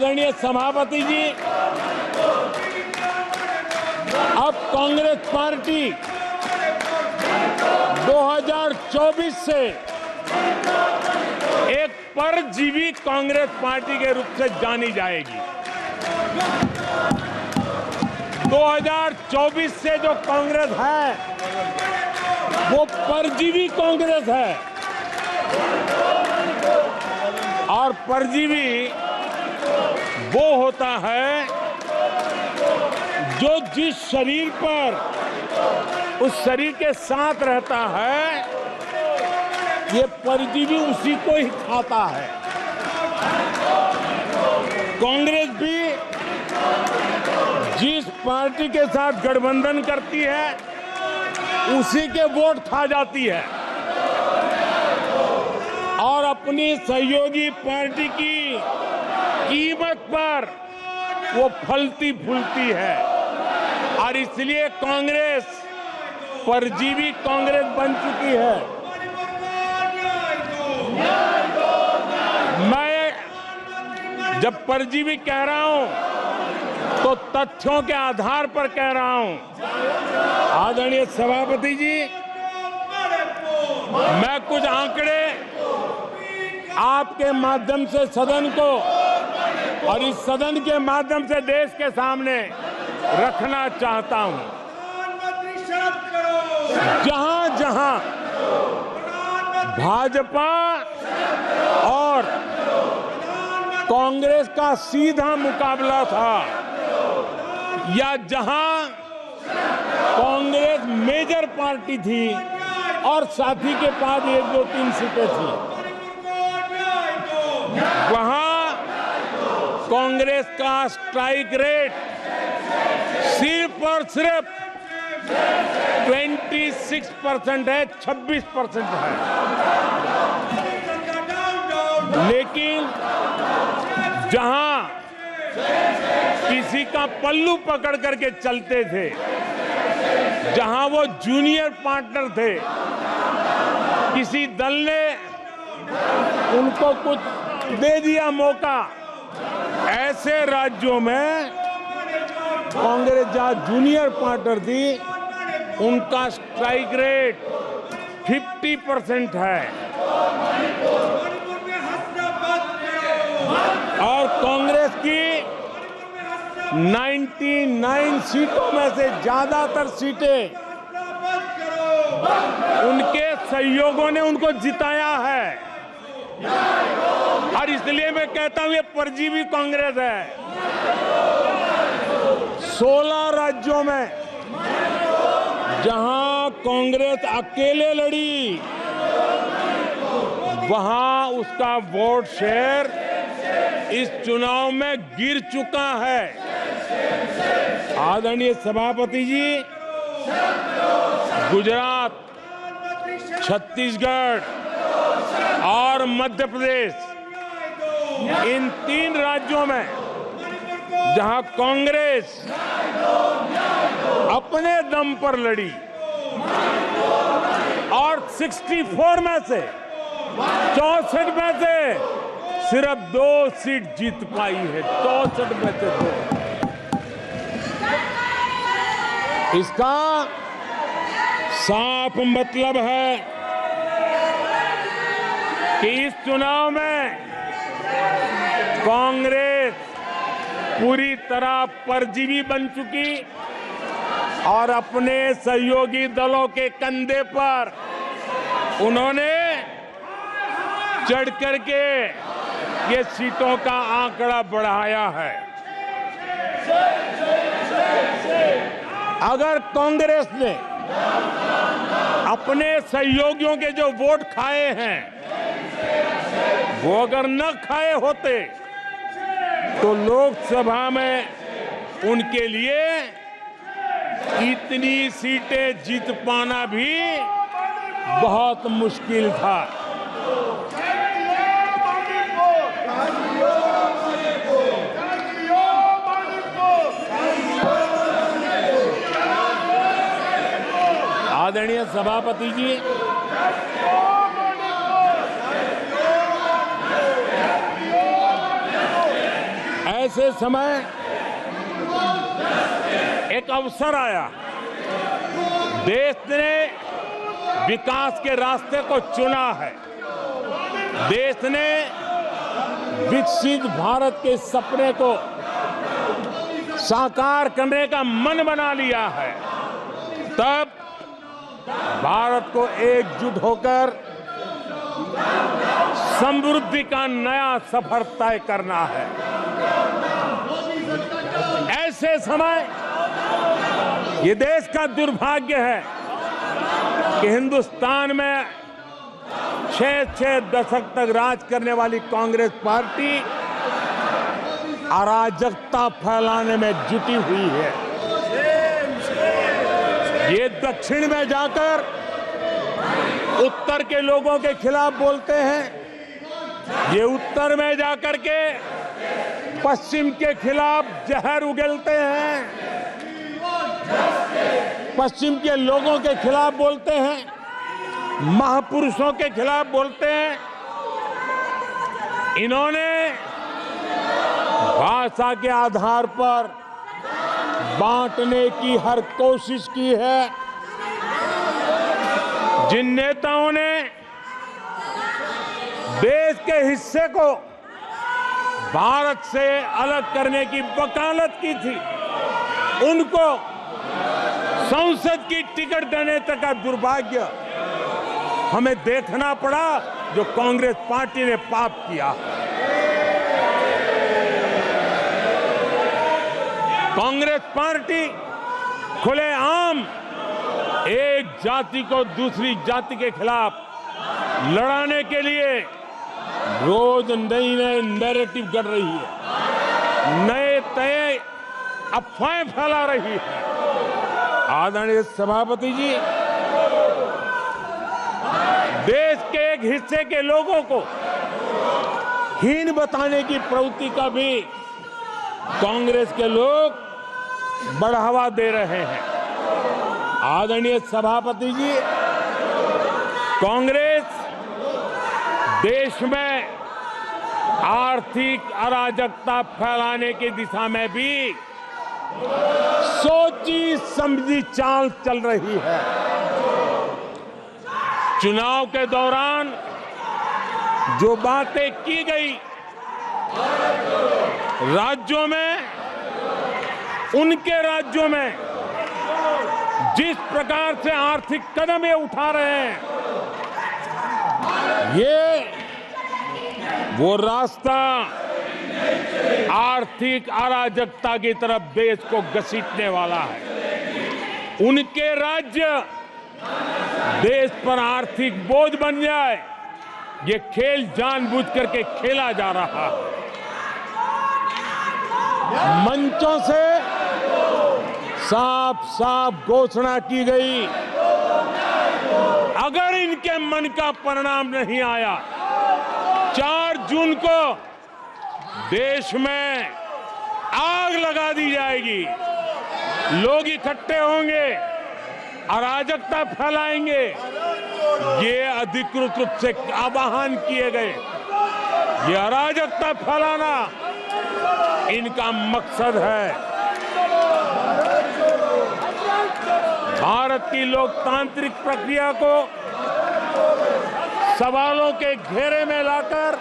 आदरणीय सभापति जी, अब कांग्रेस पार्टी 2024 से एक परजीवी कांग्रेस पार्टी के रूप से जानी जाएगी। 2024 से जो कांग्रेस है वो परजीवी कांग्रेस है, और परजीवी वो होता है जो जिस शरीर पर उस शरीर के साथ रहता है, ये परजीवी उसी को ही खाता है। कांग्रेस भी जिस पार्टी के साथ गठबंधन करती है उसी के वोट खा जाती है, और अपनी सहयोगी पार्टी की कीमत पर वो फलती फूलती है, और इसलिए कांग्रेस परजीवी कांग्रेस बन चुकी है। मैं जब परजीवी कह रहा हूं तो तथ्यों के आधार पर कह रहा हूं। आदरणीय सभापति जी, मैं कुछ आंकड़े आपके माध्यम से सदन को और इस सदन के माध्यम से देश के सामने रखना चाहता हूं। जहां जहां भाजपा और कांग्रेस का सीधा मुकाबला था, या जहां कांग्रेस मेजर पार्टी थी और साथी के पास 1, 2, 3 सीटें थी, वहां कांग्रेस का स्ट्राइक रेट सिर्फ और सिर्फ 26% है, 26% है। लेकिन जहां किसी का पल्लू पकड़ करके चलते थे, जहां वो जूनियर पार्टनर थे, किसी दल ने उनको कुछ दे दिया मौका, ऐसे राज्यों में कांग्रेस जहां जूनियर पार्टनर थी उनका स्ट्राइक रेट 50% है, और कांग्रेस की 99 सीटों में से ज्यादातर सीटें उनके सहयोगियों ने उनको जिताया है। और इसलिए मैं कहता हूं ये परजीवी कांग्रेस है। 16 राज्यों में जहां कांग्रेस अकेले लड़ी, वहां उसका वोट शेयर इस चुनाव में गिर चुका है। आदरणीय सभापति जी, गुजरात, छत्तीसगढ़ और मध्य प्रदेश, इन 3 राज्यों में जहां कांग्रेस अपने दम पर लड़ी और 64 में से 64 में से सिर्फ 2 सीट जीत पाई है, 64 में से 2। इसका साफ मतलब है कि इस चुनाव में कांग्रेस पूरी तरह परजीवी बन चुकी और अपने सहयोगी दलों के कंधे पर उन्होंने चढ़ करके ये सीटों का आंकड़ा बढ़ाया है। अगर कांग्रेस ने अपने सहयोगियों के जो वोट खाए हैं वो अगर न खाए होते तो लोकसभा में उनके लिए इतनी सीटें जीत पाना भी बहुत मुश्किल था। आदरणीय सभापति जी, ऐसे समय एक अवसर आया। देश ने विकास के रास्ते को चुना है। देश ने विकसित भारत के सपने को साकार करने का मन बना लिया है। तब भारत को एकजुट होकर समृद्धि का नया सफर तय करना है। ऐसे समय ये देश का दुर्भाग्य है कि हिंदुस्तान में 6 दशक तक राज करने वाली कांग्रेस पार्टी अराजकता फैलाने में जुटी हुई है। ये दक्षिण में जाकर उत्तर के लोगों के खिलाफ बोलते हैं, ये उत्तर में जाकर के पश्चिम के खिलाफ जहर उगलते हैं, पश्चिम के लोगों के खिलाफ बोलते हैं, महापुरुषों के खिलाफ बोलते हैं। इन्होंने भाषा के आधार पर बांटने की हर कोशिश की है। जिन नेताओं ने देश के हिस्से को भारत से अलग करने की वकालत की थी, उनको संसद की टिकट देने तक का दुर्भाग्य हमें देखना पड़ा, जो कांग्रेस पार्टी ने पाप किया। कांग्रेस पार्टी खुलेआम एक जाति को दूसरी जाति के खिलाफ लड़ाने के लिए रोज नई नैरेटिव कर रही है, नए अफवाहें फैला रही है। आदरणीय सभापति जी, देश के एक हिस्से के लोगों को हीन बताने की प्रवृत्ति का भी कांग्रेस के लोग बढ़ावा दे रहे हैं। आदरणीय सभापति जी, कांग्रेस देश में आर्थिक अराजकता फैलाने की दिशा में भी सोची समझी चाल चल रही है। चुनाव के दौरान जो बातें की गई, राज्यों में, उनके राज्यों में जिस प्रकार से आर्थिक कदम ये उठा रहे हैं, ये वो रास्ता आर्थिक अराजकता की तरफ देश को घसीटने वाला है। उनके राज्य देश पर आर्थिक बोझ बन जाए, ये खेल जानबूझ करके खेला जा रहा है। मंचों से साफ साफ घोषणा की गई, अगर इनके मन का परिणाम नहीं आया, 4 जून को देश में आग लगा दी जाएगी, लोग इकट्ठे होंगे, अराजकता फैलाएंगे। ये अधिकृत रूप से आह्वान किए गए, ये अराजकता फैलाना इनका मकसद है। भारत की लोकतांत्रिक प्रक्रिया को सवालों के घेरे में लाकर